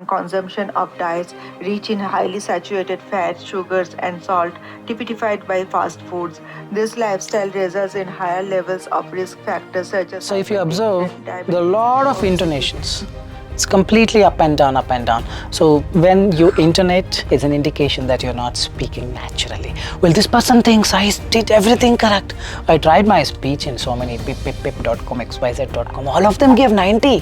consumption of diets rich in highly saturated fat, sugars, and salt, typified by fast foods. This lifestyle results in higher levels of risk factors such as So if you observe, there are a diabetes, lot of intonations. It's completely up and down, up and down. So when you intonate, it's an indication that you're not speaking naturally. Well, this person thinks I did everything correct. I tried my speech in so many pip.com, xyz.com. All of them gave 90.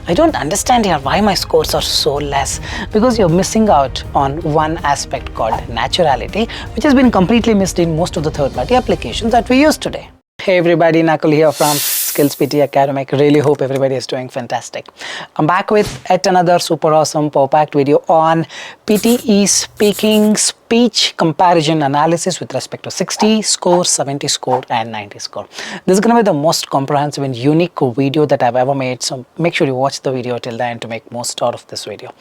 I don't understand here why my scores are so less. Because you're missing out on one aspect called naturality, which has been completely missed in most of the third-party applications that we use today. Hey everybody, Nakul here from SKILLS PTE ACADEMIC. Really hope everybody is doing fantastic. I'm back with yet another super awesome power-packed video on PTE speech comparison analysis with respect to 60 score, 70 score and 90 score. This is going to be the most comprehensive and unique video that I've ever made, so make sure you watch the video till the end to make most out of this video.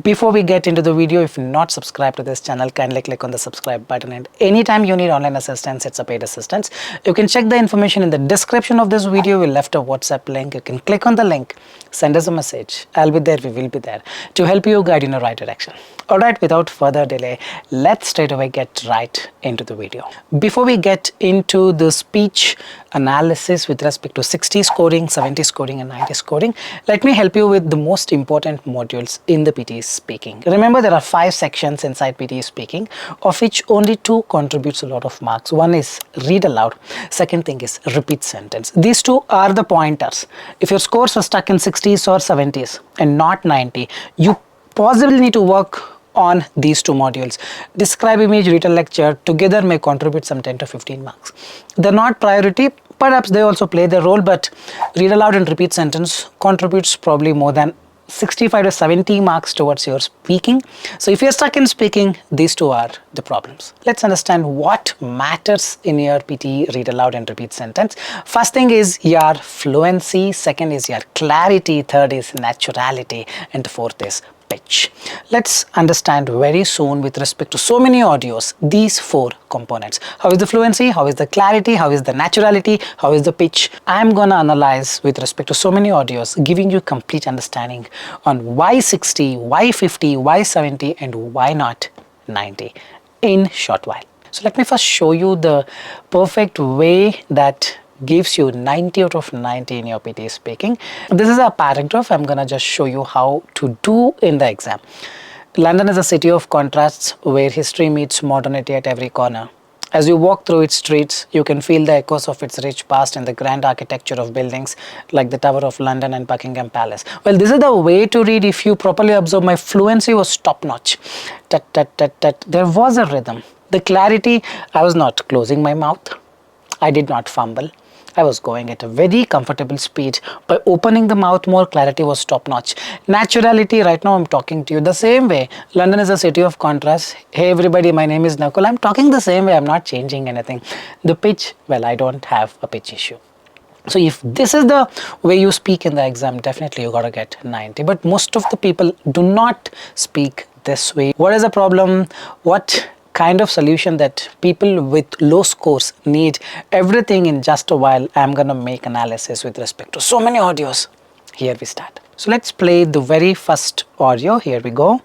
Before we get into the video, if you're not subscribed to this channel, kindly click on the subscribe button, and anytime you need online assistance, it's a paid assistance. You can check the information in the description of this video. We left a WhatsApp link. You can click on the link, send us a message. I'll be there, we will be there to help you guide in the right direction. Alright, without further delay, let's straight away get right into the video. Before we get into the speech analysis with respect to 60 scoring, 70 scoring and 90 scoring, let me help you with the most important modules in the PTE speaking. Remember, there are 5 sections inside PTE speaking, of which only 2 contributes a lot of marks. One is read aloud, second thing is repeat sentence. These 2 are the pointers. If your scores are stuck in 60s or 70s and not 90, you possibly need to work on these 2 modules. Describe, image, retell, lecture together may contribute some 10 to 15 marks. They're not priority, perhaps they also play their role, but read aloud and repeat sentence contributes probably more than 65 to 70 marks towards your speaking. So if you're stuck in speaking, these 2 are the problems. Let's understand what matters in your PTE read aloud and repeat sentence. First thing is your fluency, second is your clarity, third is naturality, and the fourth is pitch. Let's understand very soon with respect to so many audios these 4 components. How is the fluency, how is the clarity, how is the naturality, how is the pitch? I'm gonna analyze with respect to so many audios, giving you complete understanding on why 60, why 50, why 70 and why not 90 in short while. So let me first show you the perfect way that gives you 90 out of 90 in your PTE speaking. This is a paragraph. I'm gonna just show you how to do in the exam. London is a city of contrasts where history meets modernity at every corner. As you walk through its streets, you can feel the echoes of its rich past and the grand architecture of buildings like the Tower of London and Buckingham Palace. Well, this is the way to read. If you properly observe, my fluency was top-notch. There was a rhythm. The clarity, I was not closing my mouth. I did not fumble. I was going at a very comfortable speed. By opening the mouth more, clarity was top-notch. Naturality, right now I'm talking to you the same way. London is a city of contrast. Hey everybody, my name is Nakul. I'm talking the same way. I'm not changing anything. The pitch, well, I don't have a pitch issue. So if this is the way you speak in the exam, definitely you gotta get 90. But most of the people do not speak this way. What is the problem? What kind of solution that people with low scores need? Everything in just a while. I'm gonna make analysis with respect to so many audios. Here we start. So let's play the very first audio. Here we go.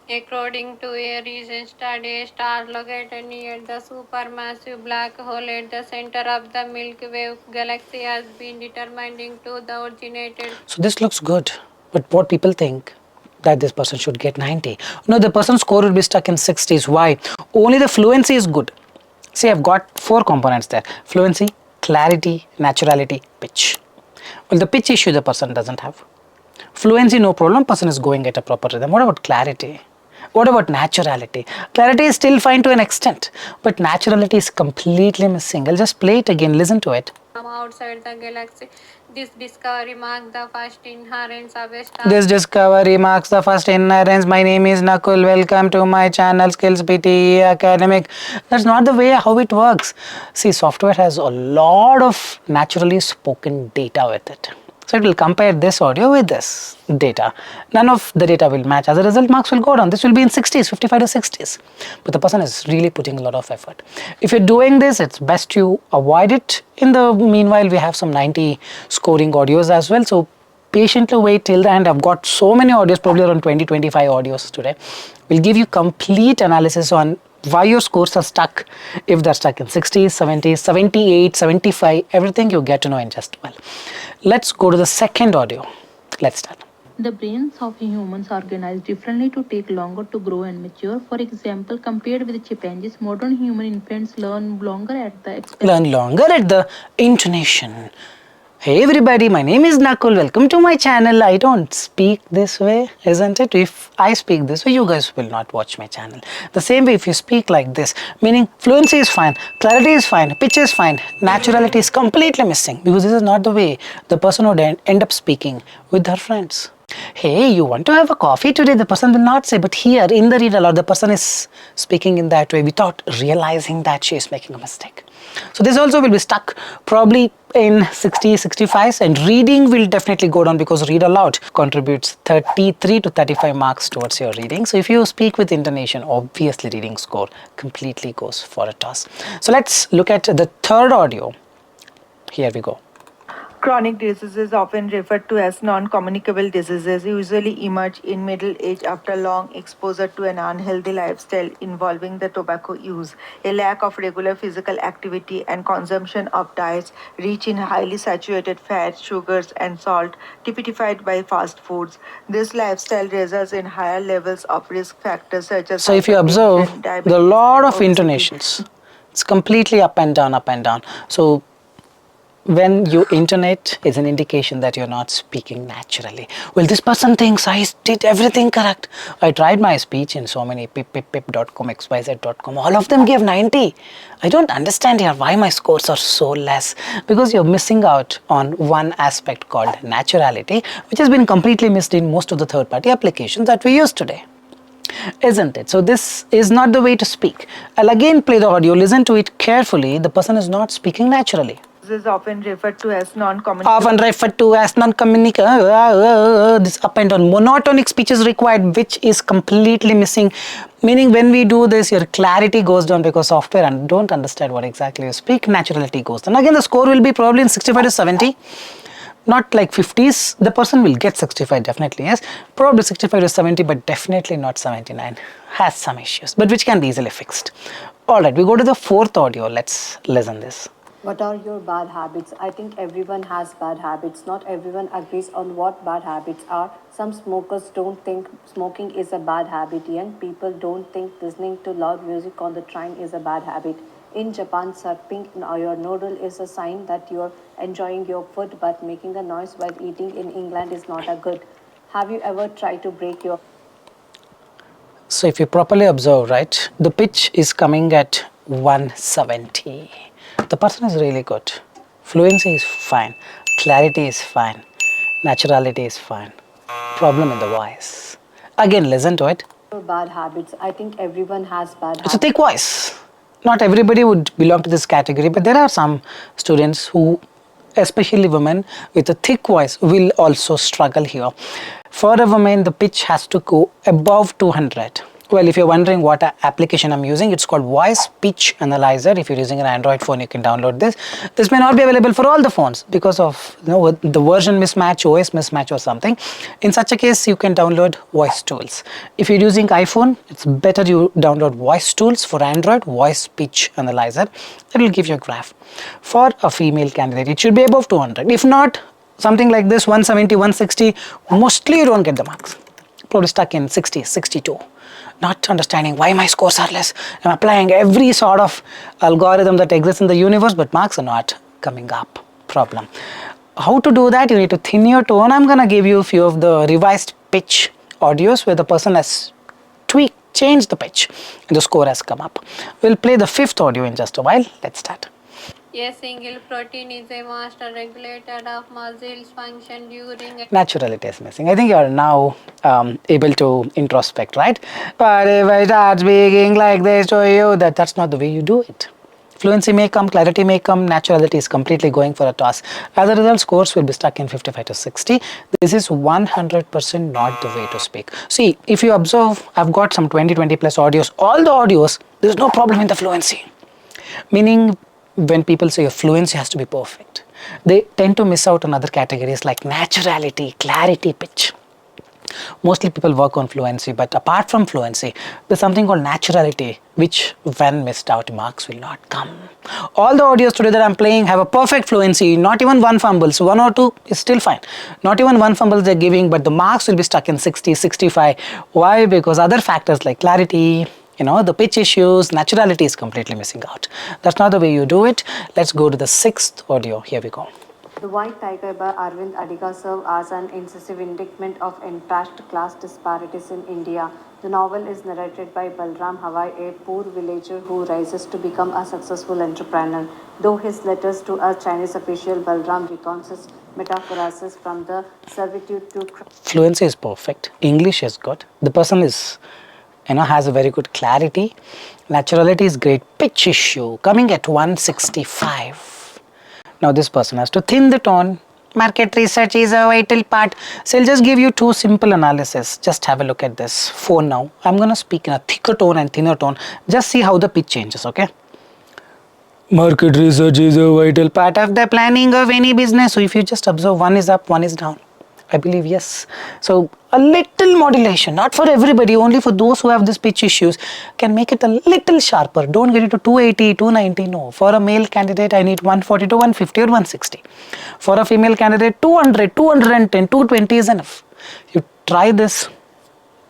According to a recent study, a star located near the supermassive black hole at the center of the Milky Way galaxy has been determined to the originated. So this looks good, but what people think that this person should get 90. No, the person's score will be stuck in 60s. Why? Only the fluency is good. See, I've got 4 components there. Fluency, clarity, naturality, pitch. Well, the pitch issue the person doesn't have. Fluency, no problem. Person is going at a proper rhythm. What about clarity? What about naturality? Clarity is still fine to an extent, but naturality is completely missing. I'll just play it again. Listen to it. From outside the galaxy, this discovery marks the first inheritance of a star. This discovery marks the first inheritance. My name is Nakul. Welcome to my channel SKILLS PTE ACADEMIC. That's not the way how it works. See, software has a lot of naturally spoken data with it. So it will compare this audio with this data. None of the data will match. As a result, marks will go down. This will be in 60s, 55 to 60s. But the person is really putting a lot of effort. If you're doing this, it's best you avoid it. In the meanwhile, we have some 90 scoring audios as well. So patiently wait till the end. I've got so many audios, probably around 20-25 audios today. We'll give you complete analysis on why your scores are stuck, if they're stuck in 60s, 70s, 78, 75, everything you get to know in just a while. Let's go to the second audio. Let's start. The brains of humans are organized differently to take longer to grow and mature. For example, compared with chimpanzees, modern human infants learn longer at the expense. Learn longer at the intonation. Hey everybody, my name is Nakul. Welcome to my channel. I don't speak this way, isn't it? If I speak this way, you guys will not watch my channel. The same way if you speak like this, meaning fluency is fine, clarity is fine, pitch is fine, naturality is completely missing, because this is not the way the person would end up speaking with her friends. Hey, you want to have a coffee today? The person will not say, but here in the read aloud, the person is speaking in that way without realizing that she is making a mistake. So this also will be stuck probably in 60, 65s, and reading will definitely go down because read aloud contributes 33 to 35 marks towards your reading. So if you speak with intonation, obviously reading score completely goes for a toss. So let's look at the third audio. Here we go. Chronic diseases, often referred to as non-communicable diseases, usually emerge in middle age after long exposure to an unhealthy lifestyle involving the tobacco use, a lack of regular physical activity, and consumption of diets rich in highly saturated fat, sugars, and salt, typified by fast foods. This lifestyle results in higher levels of risk factors such as so if you observe, hypertension, there are a diabetes, lot and of obesity. intonations. It's completely up and down, up and down. So when you intonate, it's an indication that you're not speaking naturally. Well, this person thinks I did everything correct. I tried my speech in so many pip.com, xyz.com. All of them gave 90. I don't understand here why my scores are so less. Because you're missing out on one aspect called naturality, which has been completely missed in most of the third-party applications that we use today. Isn't it? So this is not the way to speak. I'll again play the audio. Listen to it carefully. The person is not speaking naturally. This is often referred to as non-communicable. This up and down monotonic speech is required, which is completely missing. Meaning when we do this, your clarity goes down because software and don't understand what exactly you speak. Naturality goes down. Again, the score will be probably in 65 to 70. Not like 50s. The person will get 65 definitely, yes. Probably 65 to 70, but definitely not 79. Has some issues, but which can be easily fixed. Alright, we go to the fourth audio. Let's listen this. What are your bad habits? I think everyone has bad habits. Not everyone agrees on what bad habits are. Some smokers don't think smoking is a bad habit. Young people don't think listening to loud music on the train is a bad habit. In Japan, slurping your noodle is a sign that you're enjoying your food, but making a noise while eating in England is not a good. Have you ever tried to break your... So if you properly observe, right, the pitch is coming at 170. The person is really good. Fluency is fine. Clarity is fine. Naturality is fine. Problem in the voice. Again, listen to it. bad habits? I think everyone has bad habits. It's a thick voice. Not everybody would belong to this category, but there are some students who, especially women with a thick voice, will also struggle here. For a woman, the pitch has to go above 200. Well, if you're wondering what application I'm using, it's called Voice Pitch Analyzer. If you're using an Android phone, you can download this. This may not be available for all the phones because of the version mismatch, OS mismatch or something. In such a case, you can download Voice Tools. If you're using iPhone, it's better you download Voice Tools. For Android, Voice Pitch Analyzer. That will give you a graph. For a female candidate, it should be above 200. If not, something like this, 170, 160, mostly you don't get the marks. Probably stuck in 60, 62. Not understanding why my scores are less. I'm applying every sort of algorithm that exists in the universe, but marks are not coming up. Problem. How to do that? You need to thin your tone. I'm going to give you a few of the revised pitch audios where the person has tweaked, changed the pitch, and the score has come up. We'll play the fifth audio in just a while. Let's start. A single protein is a master regulator of muscles function during Naturality is missing. I think you are now able to introspect, right? But if I start speaking like this to you, that's not the way you do it. Fluency may come, clarity may come, naturality is completely going for a toss. As a result, scores will be stuck in 55 to 60. This is 100% not the way to speak. See, if you observe, I've got some 20 plus audios. All the audios, there's no problem in the fluency. Meaning, when people say your fluency has to be perfect, They tend to miss out on other categories like naturality, clarity, pitch. Mostly people work on fluency, but apart from fluency, there's something called naturality, which when missed out, marks will not come. All the audios today that I'm playing have a perfect fluency, not even one fumble, so 1 or 2 is still fine. Not even one fumble they're giving, but the marks will be stuck in 60, 65. Why? Because other factors like clarity, the pitch issues, naturality is completely missing out. That's not the way you do it. Let's go to the 6th audio. Here we go. The White Tiger by Arvind Adiga serves as an incisive indictment of entrenched class disparities in India. The novel is narrated by Balram Hawai, a poor villager who rises to become a successful entrepreneur. Though his letters to a Chinese official, Balram recounts his metamorphosis from the servitude to Fluency is perfect. English is good. The person is, has a very good clarity. Naturality is great. Pitch issue coming at 165. Now this person has to thin the tone. Market research is a vital part. So I'll just give you 2 simple analysis. Just have a look at this phone now. I'm going to speak in a thicker tone and thinner tone. Just see how the pitch changes, okay? Market research is a vital part of the planning of any business. So if you just observe, one is up, one is down. I believe yes. So a little modulation, not for everybody, only for those who have this pitch issues, can make it a little sharper. Don't get it to 280, 290, no. For a male candidate, I need 140 to 150 or 160. For a female candidate, 200, 210, 220 is enough. You try this,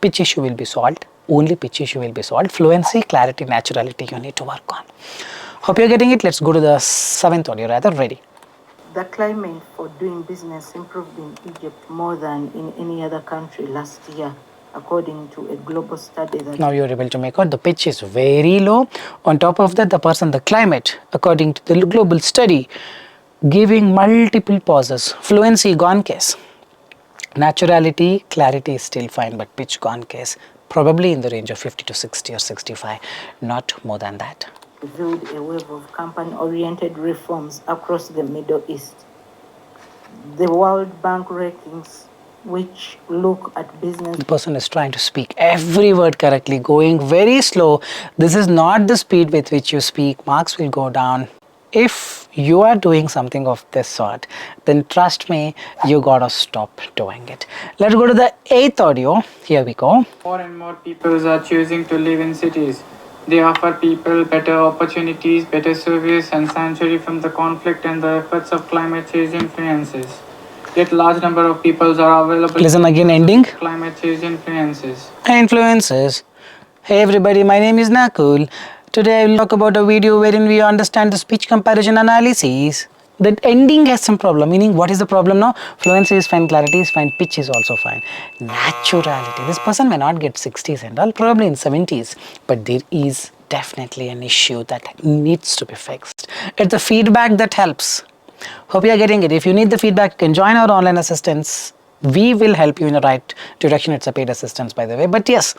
pitch issue will be solved. Only pitch issue will be solved. Fluency, clarity, naturality you need to work on. Hope you're getting it. Let's go to the 7th audio, rather. Ready? The climate for doing business improved in Egypt more than in any other country last year, according to a global study that... Now you're able to make out the pitch is very low. On top of that, the climate, according to the global study, giving multiple pauses. Fluency, gone case. Naturality, clarity is still fine, but pitch, gone case. Probably in the range of 50 to 60 or 65, not more than that. Build a wave of company-oriented reforms across the Middle East. The World Bank rankings, which look at business... The person is trying to speak every word correctly, going very slow. This is not the speed with which you speak. Marks will go down. If you are doing something of this sort, then trust me, you gotta stop doing it. Let's go to the 8th audio. Here we go. More and more people are choosing to live in cities. They offer people better opportunities, better service, and sanctuary from the conflict and the effects of climate change influences. Yet large number of people are available. Listen again, ending. Climate change influences. Influences. Hey everybody, my name is Nakul. Today I will talk about a video wherein we understand the speech comparison analysis. The ending has some problem, meaning what is the problem now? Fluency is fine, clarity is fine, pitch is also fine. Naturality, this person may not get 60s and all, probably in 70s, but there is definitely an issue that needs to be fixed. It's the feedback that helps. Hope you are getting it. If you need the feedback, you can join our online assistance. We will help you in the right direction. It's a paid assistance, by the way. But yes,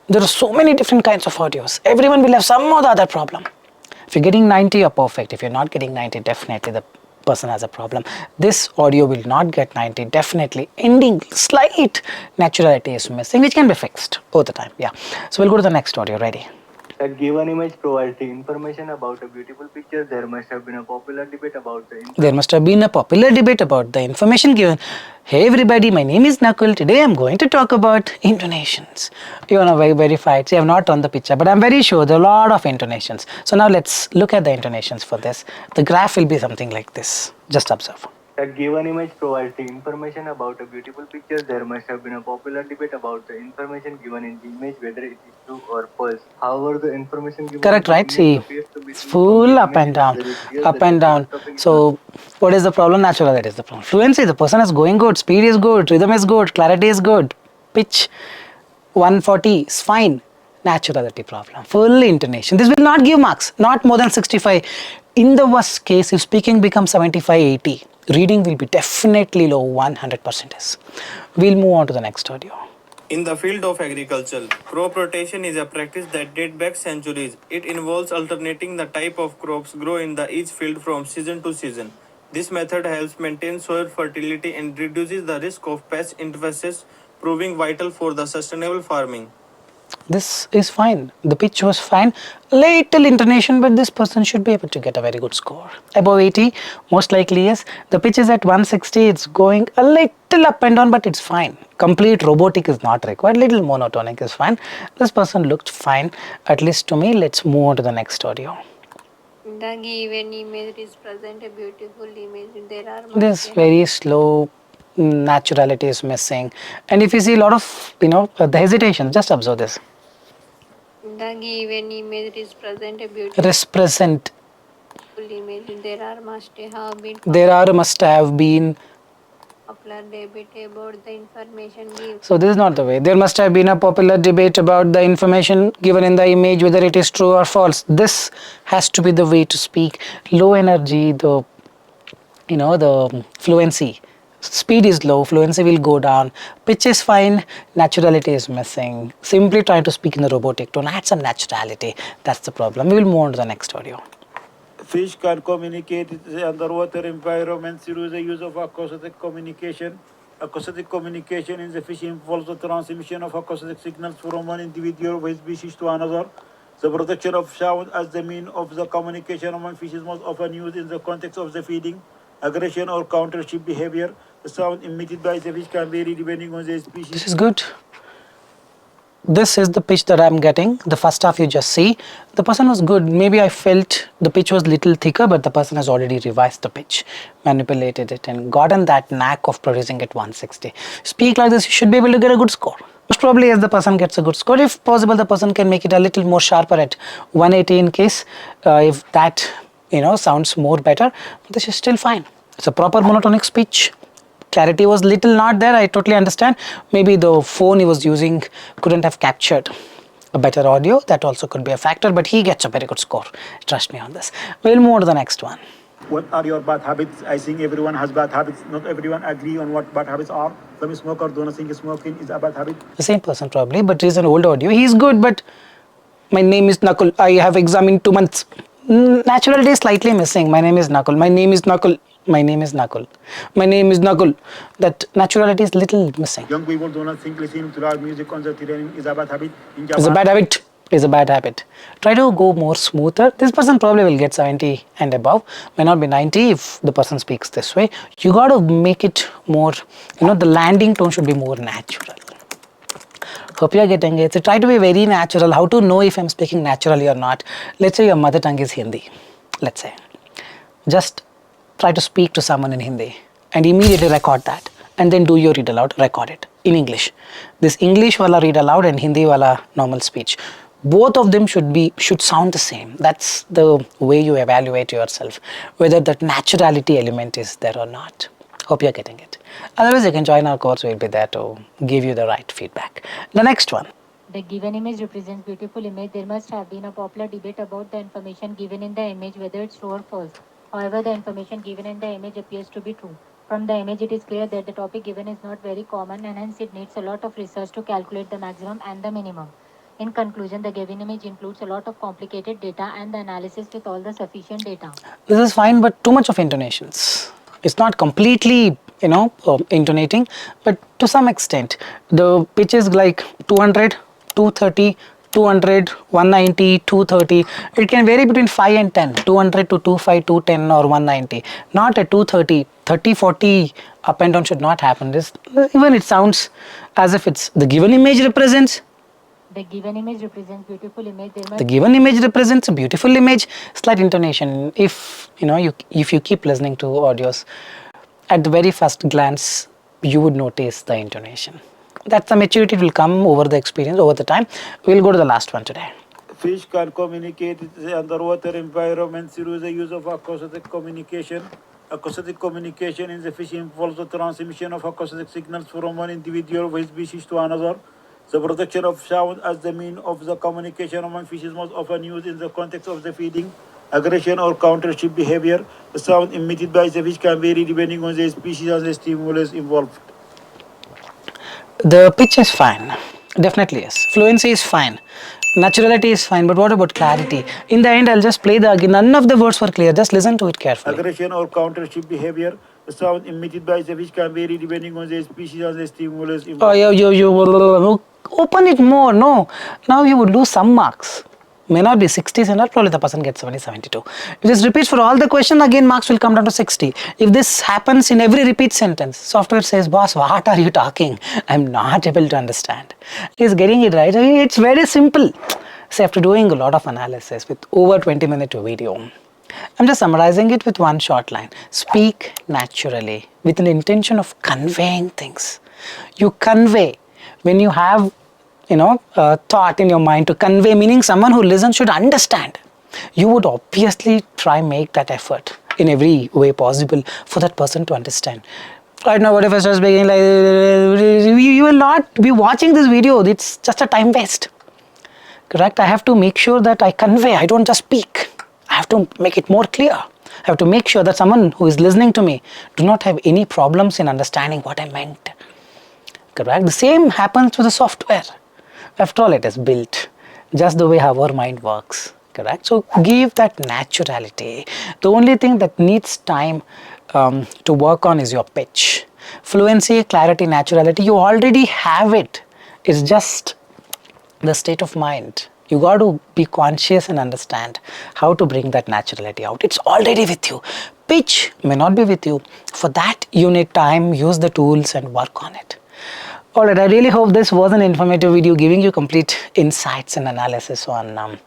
there are so many different kinds of audios. Everyone will have some or the other problem. If you're getting 90, you're perfect. If you're not getting 90, definitely the person has a problem. This audio will not get 90, definitely. Ending, slight naturality is missing, which can be fixed over the time. Yeah. So we'll go to the next audio. Ready? A given image provides the information about a beautiful picture. There must have been a popular debate about the information given. Hey everybody, my name is Nakul. Today I'm going to talk about intonations. You are very verified. See, I have not on the picture, but I'm very sure there are a lot of intonations. So now let's look at the intonations for this. The graph will be something like this. Just observe. A given image provides the information about a beautiful picture. There must have been a popular debate about the information given in the image, whether it is true or false. However, the information given correct, right? See, it's full up and down, up and down. So what is the problem? Natural, that is the problem. Fluency, the person is going good, speed is good, rhythm is good, clarity is good, pitch 140 is fine. Naturality problem, full intonation. This will not give marks, not more than 65. In the worst case, if speaking becomes 75, 80, reading will be definitely low, 100% is. We'll move on to the next audio. In the field of agriculture, crop rotation is a practice that dates back centuries. It involves alternating the type of crops grown in each field from season to season. This method helps maintain soil fertility and reduces the risk of pest infestations, proving vital for the sustainable farming. This is fine. The pitch was fine. Little intonation, but this person should be able to get a very good score. Above 80, most likely yes. The pitch is at 160. It's going a little up and down, but it's fine. Complete robotic is not required. Little monotonic is fine. This person looked fine, at least to me. Let's move on to the next audio. The given image represents a beautiful image. There are This very slow naturality is missing, and if you see a lot of the hesitation, just observe this. the given image represents a beautiful Represent. image. There are must have been. Popular debate about the information given. So this is not the way. There must have been a popular debate about the information given in the image, whether it is true or false. This has to be the way to speak. Low energy, the fluency. Speed is low, fluency will go down. Pitch is fine, naturality is missing. Simply trying to speak in the robotic tone, add some naturality. That's the problem. We will move on to the next audio. Fish can communicate in the underwater environment through the use of acoustic communication. Acoustic communication in the fish involves the transmission of acoustic signals from one individual of a species to another. The production of sound as the mean of the communication among fish is most often used in the context of the feeding, aggression, or countership behavior. The sound emitted by the fish can vary depending on the species. This is good. This is the pitch that I'm getting. The first half you just see. The person was good. Maybe I felt the pitch was little thicker, but the person has already revised the pitch, manipulated it, and gotten that knack of producing it 160. Speak like this, you should be able to get a good score. Most probably as the person gets a good score. If possible, the person can make it a little more sharper at 180 in case, if that sounds more better. This is still fine. It's a proper monotonic speech. Clarity was little not there, I totally understand. Maybe the phone he was using couldn't have captured a better audio. That also could be a factor, but he gets a very good score. Trust me on this. We'll move on to the next one. What are your bad habits? I think everyone has bad habits. Not everyone agree on what bad habits are. Some smokers don't think smoking is a bad habit. The same person probably, but it's an old audio. He's good, but my name is Nakul. I have exam in 2 months. Naturality is slightly missing. My name is Nakul. My name is Nakul. My name is Nakul. My name is Nakul. That naturality is little missing. Young people do not think listening to loud music on the train is a bad habit. It's a bad habit. It's a bad habit. Try to go more smoother. This person probably will get 70 and above. May not be 90 if the person speaks this way. You got to make it more, the landing tone should be more natural. Hope you are getting it. So try to be very natural. How to know if I'm speaking naturally or not? Let's say your mother tongue is Hindi. Let's say. Just try to speak to someone in Hindi and immediately record that, and then do your read aloud, record it in English. This English wala read aloud and Hindi wala normal speech. Both of them should sound the same. That's the way you evaluate yourself, whether that naturality element is there or not. Hope you're getting it. Otherwise, you can join our course. We'll be there to give you the right feedback. The next one. The given image represents beautiful image. There must have been a popular debate about the information given in the image, whether it's true or false. However, the information given in the image appears to be true. From the image, it is clear that the topic given is not very common, and hence it needs a lot of research to calculate the maximum and the minimum. In conclusion, the given image includes a lot of complicated data and the analysis with all the sufficient data. This is fine, but too much of intonations. It's not completely, intonating, but to some extent. The pitch is like 200, 230, 200, 190, 230. It can vary between 5 and 10, 200 to 25, 210 or 190. Not at 230, 30, 40 up and down should not happen. Even it sounds as if it's the given image represents. The given image represents beautiful image. The given image represents a beautiful image. Slight intonation. If if you keep listening to audios, at the very first glance, you would notice the intonation. That's the maturity will come over the experience, over the time. We'll go to the last one today. Fish can communicate in the underwater environment through the use of acoustic communication. Acoustic communication in the fish involves the transmission of acoustic signals from one individual of a species to another. The production of sound as the mean of the communication among fish is most often used in the context of the feeding, aggression, or countership behavior. The sound emitted by the fish can vary depending on the species and the stimulus involved. The pitch is fine. Definitely yes. Fluency is fine. Naturality is fine, but what about clarity? In the end, I'll just play none of the words were clear. Just listen to it carefully. Aggression or countership behavior. The sound emitted by the fish can vary depending on the species and the stimulus involved. Oh, open it more. No, now you would lose some marks. May not be 60 standard, probably the person gets 70, 72. If this repeats for all the question, again marks will come down to 60. If this happens in every repeat sentence, software says, boss, what are you talking? I'm not able to understand. He's getting it right. I mean, it's very simple. So after doing a lot of analysis with over 20-minute video, I'm just summarizing it with one short line. Speak naturally with an intention of conveying things. You convey when you have thought in your mind to convey, meaning someone who listens should understand. You would obviously try make that effort in every way possible for that person to understand. Right now, what if I start speaking like, you will not be watching this video. It's just a time waste. Correct? I have to make sure that I convey, I don't just speak. I have to make it more clear. I have to make sure that someone who is listening to me do not have any problems in understanding what I meant. Correct? The same happens with the software. After all, it is built just the way our mind works. Correct? So give that naturality. The only thing that needs time to work on is your pitch. Fluency, clarity, naturality, you already have it. It's just the state of mind. You got to be conscious and understand how to bring that naturality out. It's already with you. Pitch may not be with you. For that, you need time, use the tools and work on it. Alright, I really hope this was an informative video giving you complete insights and analysis on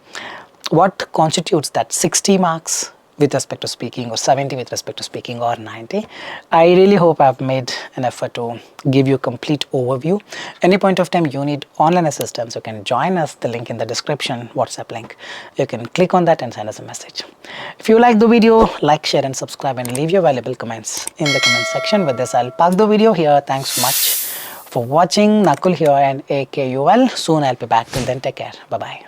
what constitutes that 60 marks with respect to speaking, or 70 with respect to speaking, or 90. I really hope I've made an effort to give you a complete overview. Any point of time you need online assistance, you can join us, the link in the description, WhatsApp link. You can click on that and send us a message. If you like the video, like, share and subscribe and leave your valuable comments in the comment section. With this, I'll park the video here. Thanks so much for watching. Nakul here and AKUL. Soon I'll be back. Till then, take care. Bye-bye.